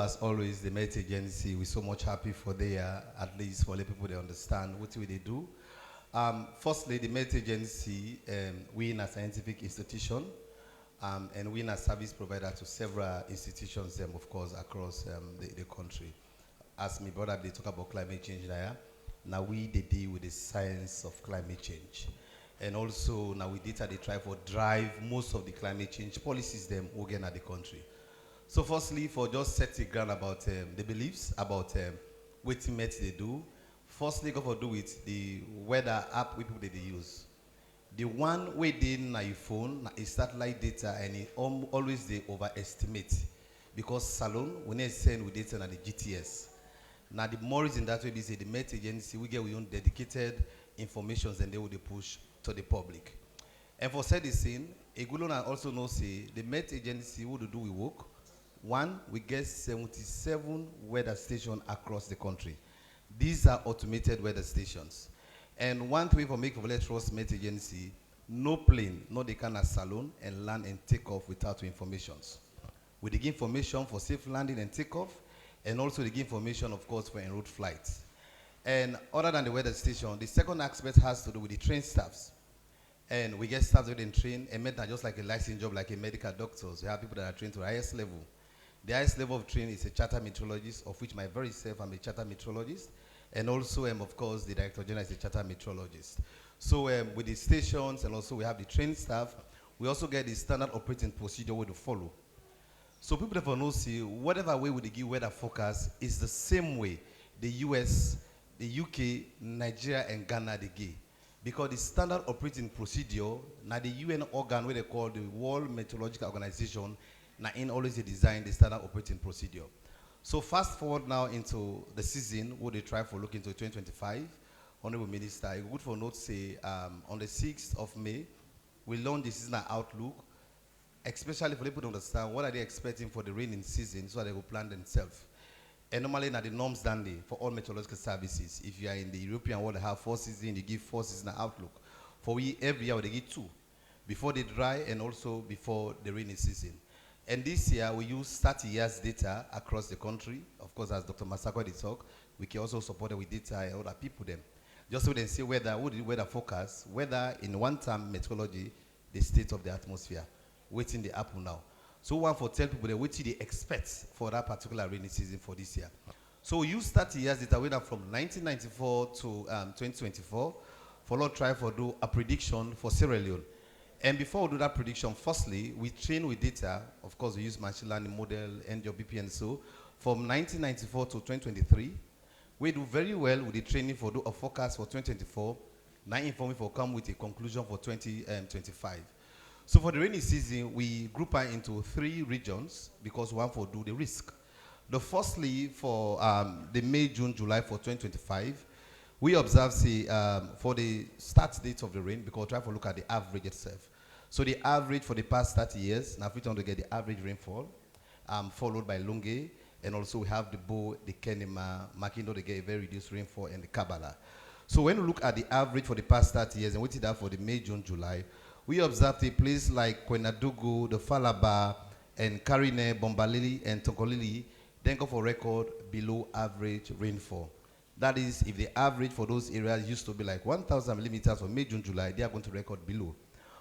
As always, the Met Agency, we're so much happy for there, at least for the people they understand what we they do. Firstly, the Met Agency, we in a scientific institution, and we in a service provider to several institutions, of course, across the country. As my brother, they talk about climate change there. Now they deal with the science of climate change. And also now we data they try for drive most of the climate change policies them again at the country. So firstly, for just setting ground about the beliefs about what met they do. Firstly, go for do with the weather app we people they use. The one way they na your phone na is satellite data and it always they overestimate because salon when they send with data na the GTS. Now the more reason that way they say the Met Agency we get we own dedicated informations and they will push to the public. And for said this thing, Egulona also knows say the Met Agency would do we work. One, we get 77 weather stations across the country. These are automated weather stations. And one thing for make for let trust Met Agency, no plane, no they can salon and land and take off without informations. We give information for safe landing and takeoff, and also they give information, of course, for en route flights. And other than the weather station, the second aspect has to do with the train staffs. And we get staff that they train, and med just like a licensed job, like a medical doctors. We have people that are trained to the highest level. The highest level of training is a charter meteorologist, of which my very self I'm a charter meteorologist, and also of course the director general is a charter meteorologist. So with the stations and also we have the trained staff, we also get the standard operating procedure we to follow. So people that know see whatever way we give weather forecast is the same way the US, the UK, Nigeria, and Ghana they give. Because the standard operating procedure, now the UN organ where they call the World Meteorological Organization, now in always they design the standard operating procedure. So fast forward now into the season where they try for look into 2025. Honorable Minister, it's good for note say on the 6th of May, we launch the seasonal outlook, especially for people to understand what are they expecting for the rainy season so that they will plan themselves. And normally now the norms dandy for all meteorological services. If you are in the European world, they have 4 seasons, they give 4 seasonal outlook. For we every year they give 2. Before they dry and also before the rainy season. And this year we use 30 years data across the country. Of course, as Dr. Masako did talk, we can also support it with data and other people them. Just so they see whether what the weather forecast, whether in one term meteorology, the state of the atmosphere, waiting the apple now. So one for tell people that what they expect for that particular rainy season for this year. So we use 30 years data whether from 1994 to 2024 for Lord try for do a prediction for Sierra Leone. And before we do that prediction, firstly, we train with data. Of course, we use machine learning model and your BP and so. From 1994 to 2023, we do very well with the training for do a forecast for 2024. Now informing for come with a conclusion for 2025. So for the rainy season, we group it into 3 regions because one for do the risk. The firstly for the May, June, July for 2025, we observe say for the start date of the rain because try to look at the average itself. So the average for the past 30 years, now if we want to get the average rainfall, followed by Lunge, and also we have the Bo, the Kenema, Makindo, they get a very reduced rainfall, and the Kabbalah. So when we look at the average for the past 30 years and we did that for the May, June, July, we observed a place like Kwenadugu, the Falaba, and Karine, Bombalili, and Tokolili, then go for record below average rainfall. That is, if the average for those areas used to be like 1,000 millimeters for May, June, July, they are going to record below.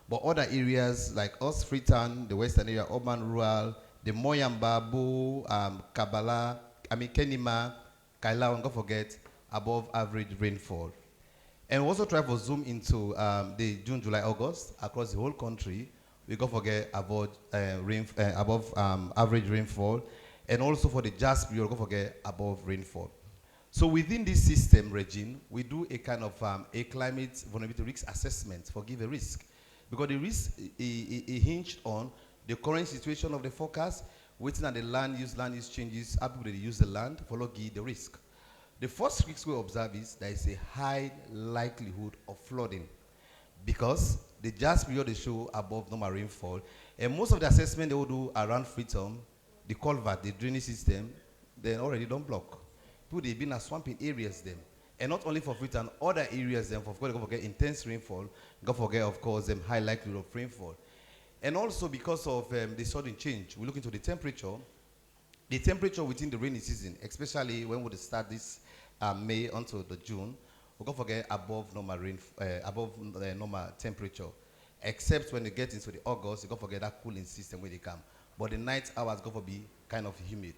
But other areas like us, Freetown, the western area, urban, rural, the Moyamba, Bo, Kabbalah, Kenima, Kaila, and don't forget, above average rainfall. And we also try to zoom into the June, July, August across the whole country. We go forget above average rainfall, and also for the just period, go forget above rainfall. So within this system regime, we do a kind of a climate vulnerability risk assessment for give a risk, because the risk is hinged on the current situation of the forecast, waiting at the land use changes, how people they use the land, follow give the risk. The first risk we observe is there is a high likelihood of flooding because the just period they show above normal rainfall, and most of the assessment they will do around Freetown, the culvert, the drainage system, they already don't block. People they've been a swamping areas them, and not only for Freetown, other areas them for go forget intense rainfall, go forget of course them high likelihood of rainfall, and also because of the sudden change, we look into the temperature. The temperature within the rainy season, especially when we start this May until the June, we don't forget above normal above normal temperature. Except when you get into the August, you don't forget that cooling system where they come. But the night hours go for be kind of humid.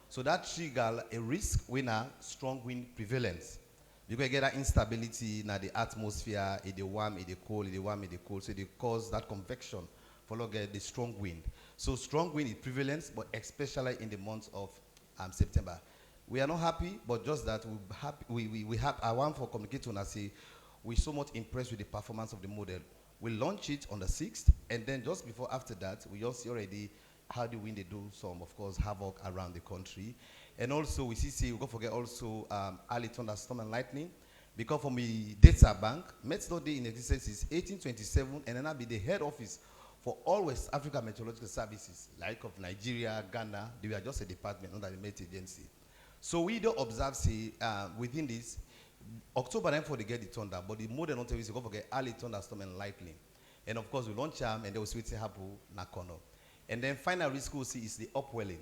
So that trigger a risk when a strong wind prevalence. You can get that instability in the atmosphere, it the warm, it the cold, it the warm, it the cold. So they cause that convection, follow get the strong wind. So strong wind is prevalent, but especially in the month of September. We are not happy, but just that we happy. We have. I want for communicating and say we're so much impressed with the performance of the model. We launch it on the 6th, and then just before after that, we just see already how the wind they do some, of course, havoc around the country. And also, we see, we don't forget also early thunderstorm and lightning. Because from the data bank, Metro Day in existence is 1827, and then I'll be the head office for all West Africa meteorological services, like of Nigeria, Ghana. They are just a department under the Met Agency. So we don't observe, say, within this, October 9 for they get the thunder, but the more than not, we don't forget early thunderstorm and lightning. And of course, we launch them, and they will switch to happen, Nakono. And then final risk we'll see is the upwelling.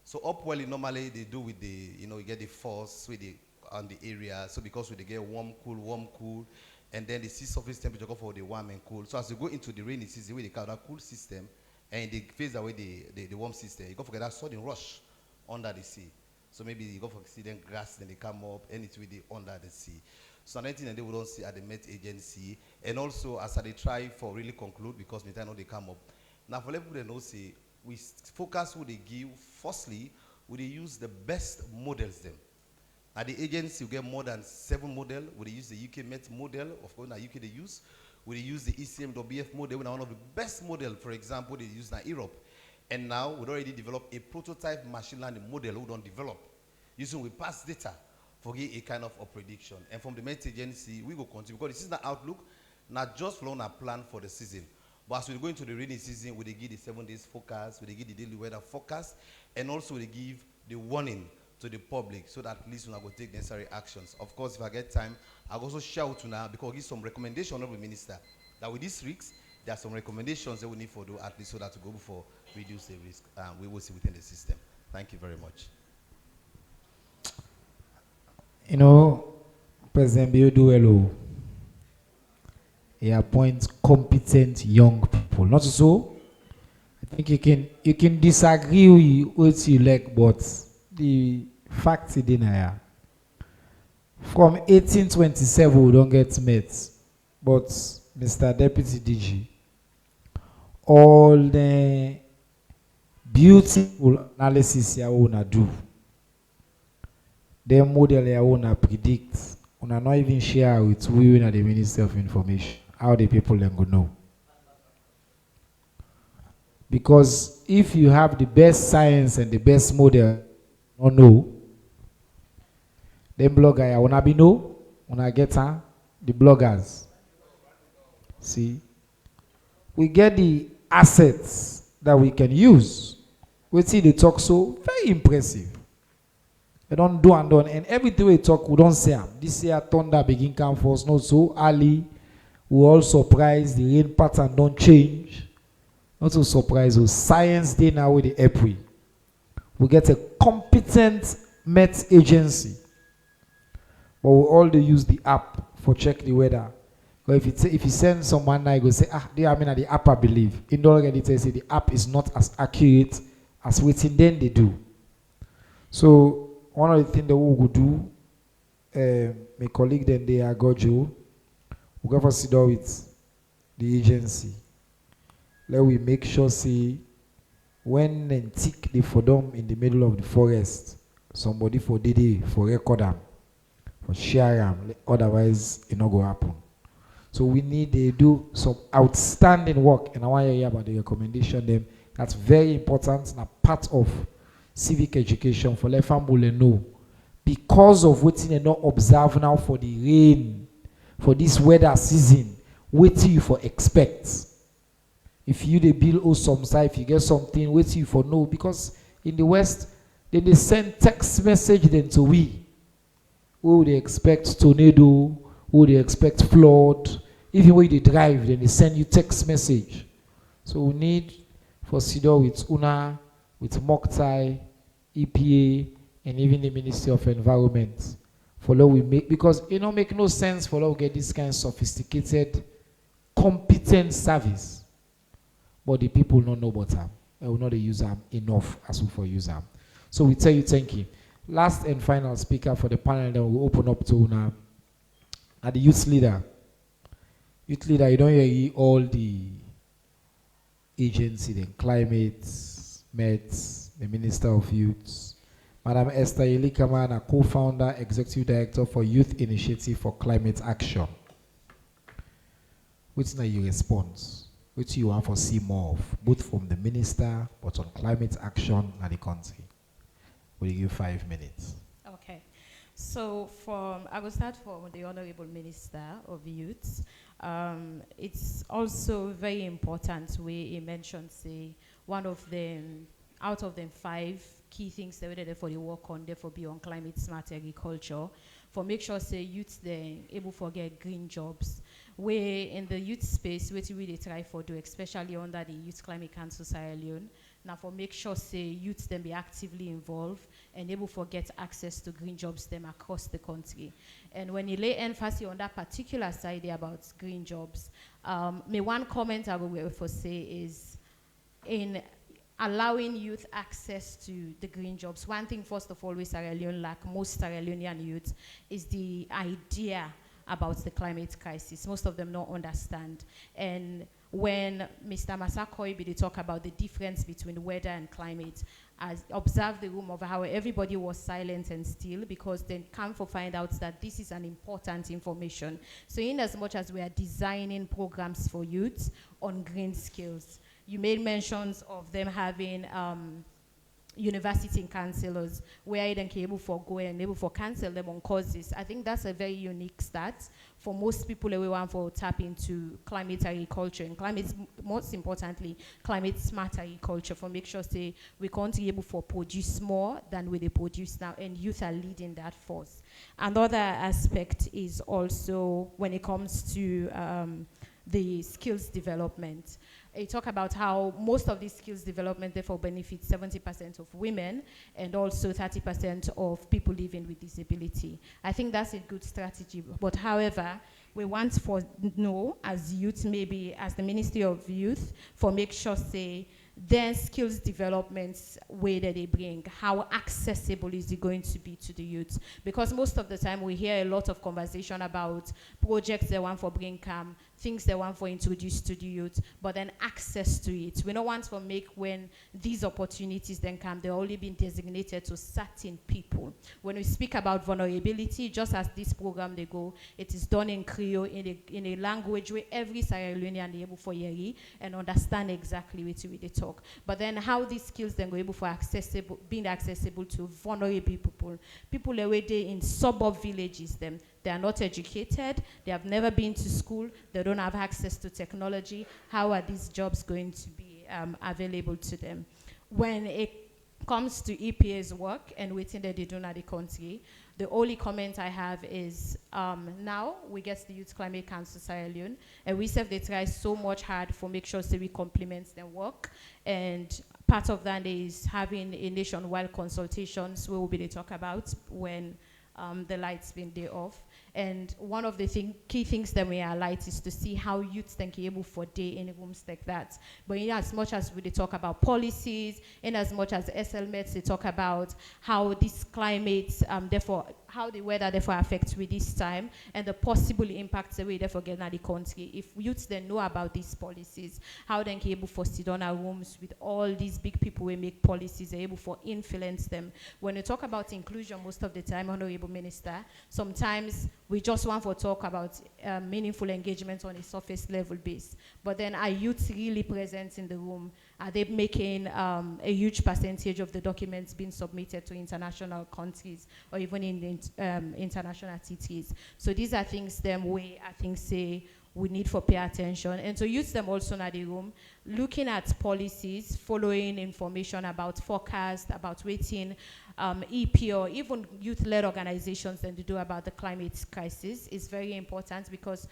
So upwelling normally they do with the, you get the force with the on the area. So because we get warm, cool, and then the sea surface temperature go for the warm and cool. So as you go into the rainy season, with the kind of cool system, and they phase away the warm system, you go forget that sudden rush under the sea. So maybe you go for see them grass, then they come up, and it's with the under the sea. So another thing that they will don't see at the Met Agency, and also as they try for really conclude because we know they come up. Now for people that know say we focus who they give. Firstly, we they use the best models them. At the agency, you get more than 7 models. We use the UK Met model, of course, now UK they use. We use the ECM.BF model, one of the best models, for example, they use in Europe. And now we've already developed a prototype machine learning model we don't develop. Using we pass data for a kind of a prediction. And from the Met Agency, we will continue because this is the outlook, not just for a plan for the season. But as we go into the rainy season, we give the 7 days forecast, we give the daily weather forecast, and also we give the warning to the public so that at least we will take necessary actions. Of course, if I get time, I'll also shout now because I give some recommendations of the minister that with these risks, there are some recommendations that we need for do at least so that to go before reduce the risk. We will see within the system. Thank you very much. President Bioduelo, he appoints competent young people. Not so. I think you can disagree with what you like, but the fact is denial. From 1827, we don't get met, but Mr. Deputy DG, all the beautiful analysis you wanna do, the model you wanna predict, wanna not even share with we at the Ministry of Information. How the people then go know. Because if you have the best science and the best model, or no, then blogger, I wanna be no, wanna get the bloggers. See, we get the assets that we can use. We see the talk so very impressive. They don't do and everything we talk, we don't say them. This year thunder begin come for us, not so early. We all surprised the rain pattern don't change. Not so surprised. Science day now with the April. We get a competent Met agency. But we all do use the app for check the weather. But if you send someone now, you go say, they are at the app, I believe. In the already they say the app is not as accurate as within then they do. So one of the things that we will do, my colleague then they are Gojo. We go for sit down with the agency. Let we make sure see when they tick the for them in the middle of the forest, somebody for DD for record them, for share them, otherwise it not go happen. So we need to do some outstanding work, and I want to hear about the recommendation them. That's very important and a part of civic education for let family know. Because of what they not observe now for the rain, for this weather season, wait you for expect. If you the bill or some side, if you get something, wait you for no. Because in the West, then they send text message then to we. Who they expect tornado, who they expect flood. Even when they drive, then they send you text message. So we need for Sido with Una, with Moktai, EPA, and even the Ministry of Environment. For law we make, because it don't make no sense for law get this kind of sophisticated, competent service, but the people don't know about them. They will not use them enough as we for use them. So we tell you thank you. Last and final speaker for the panel, then we'll open up to now. At the youth leader. Youth leader, you don't hear all the agency, then climate, METS, the Minister of Youth, Madam Esther Yelikamana, co-founder, executive director for Youth Initiative for Climate Action. Which now your response? Which you want to see more of, both from the minister, but on climate action and the country? We'll give 5 minutes. Okay. So I will start from the Honorable Minister of Youth. It's also very important, he mentioned, say, one of them, out of them 5 key things that we for the work on, therefore be on climate smart agriculture, for make sure, say, youth they able to get green jobs. Where in the youth space, what we really try for do, especially under the Youth Climate Council Sierra Leone, now for make sure, say, youth then be actively involved and able to get access to green jobs them across the country. And when you lay emphasis on that particular side about green jobs, my one comment I will say is in allowing youth access to the green jobs. One thing, first of all, with Sierra Leone, like most Sierra Leonean youth, is the idea about the climate crisis. Most of them don't understand. And when Mr. Masakoibi they talk about the difference between weather and climate, I observed the room of how everybody was silent and still, because they come to find out that this is an important information. So in as much as we are designing programs for youth on green skills, you made mentions of them having university counselors where they can able for go and able for cancel them on courses. I think that's a very unique start for most people who want to tap into climate agriculture and climate, most importantly, climate smart agriculture, for make sure say we can't be able to produce more than we produce now, and youth are leading that force. Another aspect is also when it comes to the skills development. I talk about how most of these skills development therefore benefits 70% of women and also 30% of people living with disability. I think that's a good strategy. But however, we want for know as youth, maybe as the Ministry of Youth, for make sure say their skills developments way that they bring, how accessible is it going to be to the youth? Because most of the time we hear a lot of conversation about projects they want for bring come, things they want for introduce to the youth, but then access to it. We don't want to make when these opportunities then come, they're only being designated to certain people. When we speak about vulnerability, just as this program they go, it is done in Creole, in a language where every Sierra Leonean is able for hear and understand exactly what they talk. But then how these skills then go able for being accessible to vulnerable people away there in suburb villages them. They are not educated, they have never been to school, they don't have access to technology. How are these jobs going to be available to them? When it comes to EPA's work and waiting that they do in the country, the only comment I have is now we get the Youth Climate Council Sierra Leone, and we say they try so much hard for make sure we complement their work, and part of that is having a nationwide consultations where we'll be to talk about when the lights been day off. And one of the key things that we highlight is to see how youths can be able for day in rooms like that. But in as much as we talk about policies, in as much as SLMETs, they talk about how this climate, therefore, how the weather therefore affects with this time, and the possible impacts that we therefore get in the country. If youths then know about these policies, how they can able for sit on our rooms with all these big people who make policies, they're able for influence them. When we talk about inclusion, most of the time, Honorable Minister, sometimes we just want to talk about meaningful engagement on a surface level base. But then are youth really present in the room? Are they making a huge percentage of the documents being submitted to international countries or even in the international TTs? So these are things them we, I think, say we need for pay attention, and to use them also in the room, looking at policies, following information about forecast, about waiting, EP or even youth-led organizations than to do about the climate crisis is very important, because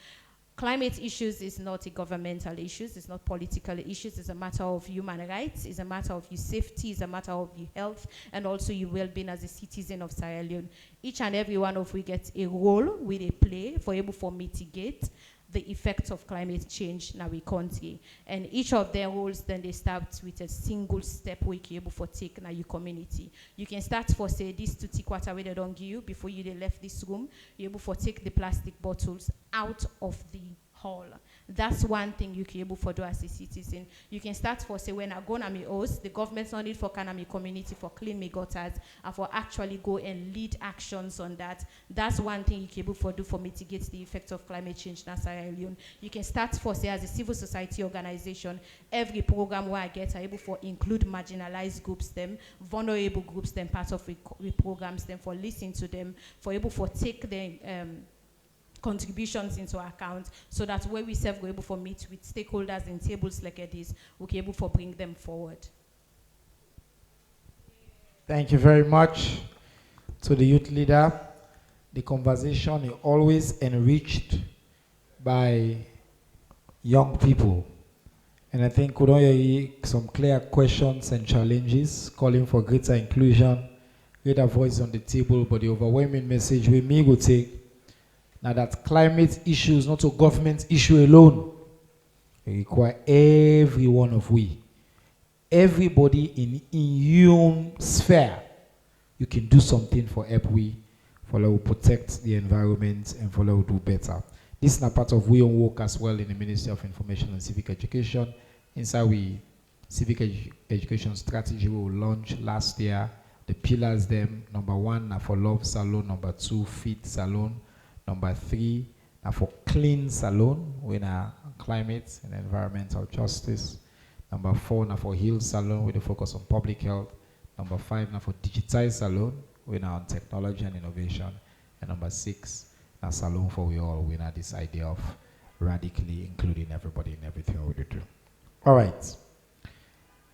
Climate issues is not a governmental issue, it's not political issues, it's a matter of human rights, it's a matter of your safety, it's a matter of your health, and also your well-being as a citizen of Sierra Leone. Each and every one of we get a role with a play for able to mitigate the effects of climate change in our country. And each of their roles, then they start with a single step we can able for take in your community. You can start for say this to take water where they don't give you before you they left this room. You're able for take the plastic bottles out of the hall. That's one thing you can able for do as a citizen. You can start for say when I go to my house, the government's not need for kind of my community for clean my gutters and for actually go and lead actions on that. That's one thing you can able for do for mitigate the effect of climate change in Sierra Leone. You can start for say as a civil society organization, every program where I get are able for include marginalized groups them, vulnerable groups them part of the programs them for listening to them, for able for take the contributions into account so that where we serve we're able for meet with stakeholders in tables like this, we're able for bring them forward. Thank you very much to the youth leader. The conversation is always enriched by young people. And I think we don't hear some clear questions and challenges calling for greater inclusion, greater voice on the table, but the overwhelming message we may go take now that climate issues not a government issue alone. It require every one of we. Everybody in your sphere, you can do something for help we, for to protect the environment and for to do better. This is a part of we own work as well in the Ministry of Information and Civic Education. Inside we civic education strategy we will launch last year. The pillars them, number 1 are for Love Salon, number 2 Fit Salon, number 3 are for Clean Salon, with a climate and environmental justice. Number 4 are for Heal Salon, with a focus on public health. Number 5 are for Digitize Salon, with on technology and innovation. And number 6 are Salon for we all, with this idea of radically including everybody in everything we do. All right.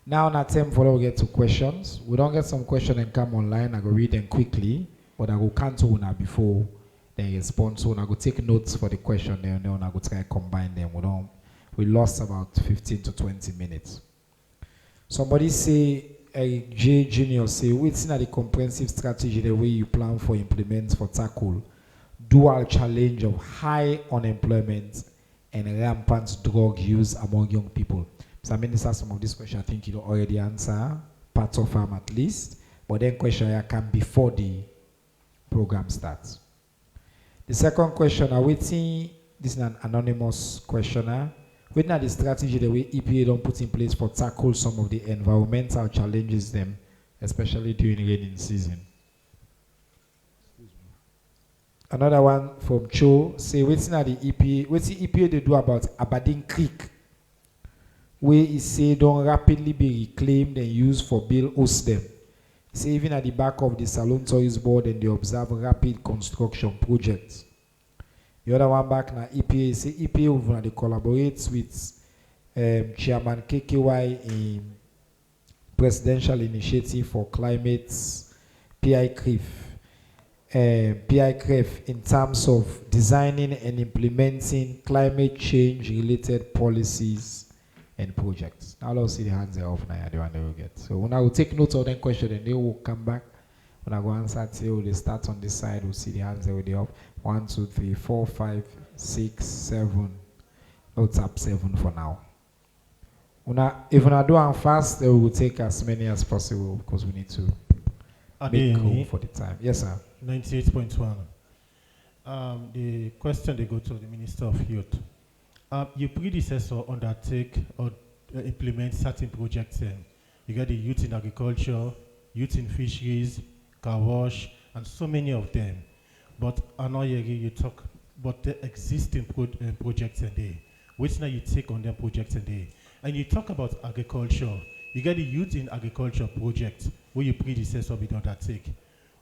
Now, on our time for we get to questions. We don't get some questions and come online. I go read them quickly, but I go cancel una before they respond. So I go take notes for the question. Then I go try to combine them. We lost about 15 to 20 minutes. Somebody say, J Junior say, what's in the comprehensive strategy the way you plan for implement for tackle dual challenge of high unemployment and rampant drug use among young people? So Minister, some of this question I think you already answer, part of them at least, but then question I can before the program starts. The second question, I'm waiting, this is an anonymous questioner. Waiting at the strategy the way EPA don't put in place for tackle some of the environmental challenges them, especially during rainy season. Another one from Cho say waiting at the EPA, what's the EPA they do about Aberdeen Creek, where it say don't rapidly be reclaimed and used for build host them. Say even at the back of the Salon Toys Board and they observe rapid construction projects. The other one back now EPA, say EPA will collaborate with Chairman KKY in Presidential Initiative for Climate PICRIF in terms of designing and implementing climate change related policies and projects. Now let's see the hands are off now, the one they will get. So when I will take notes of them question and they will come back. When I go answer till they start on this side, we'll see the hands that will be up. 1, 2, 3, 4, 5, 6, 7. No tap 7 for now. If I do them fast, they will take as many as possible because we need to make room for the time. Yes, sir. 98.1. The question they go to the Minister of Youth. Your predecessor undertake or implement certain projects. You got the youth in agriculture, youth in fisheries, car wash, and so many of them. But I know you talk about the existing projects and they. Which now you take on them projects and they. And you talk about agriculture. You get the youth in agriculture project where your predecessor will undertake.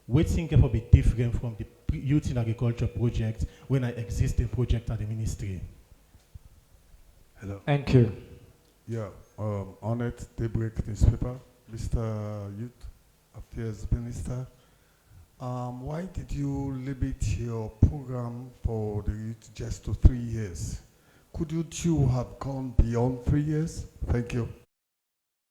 Which thing can be different from the youth in agriculture project when I existing project at the ministry? Hello. Thank you. Yeah, on it, Daybreak newspaper, Mr. Youth Affairs Minister. Why did you limit your program for the youth just to 3 years? Couldn't you have gone beyond 3 years? Thank you.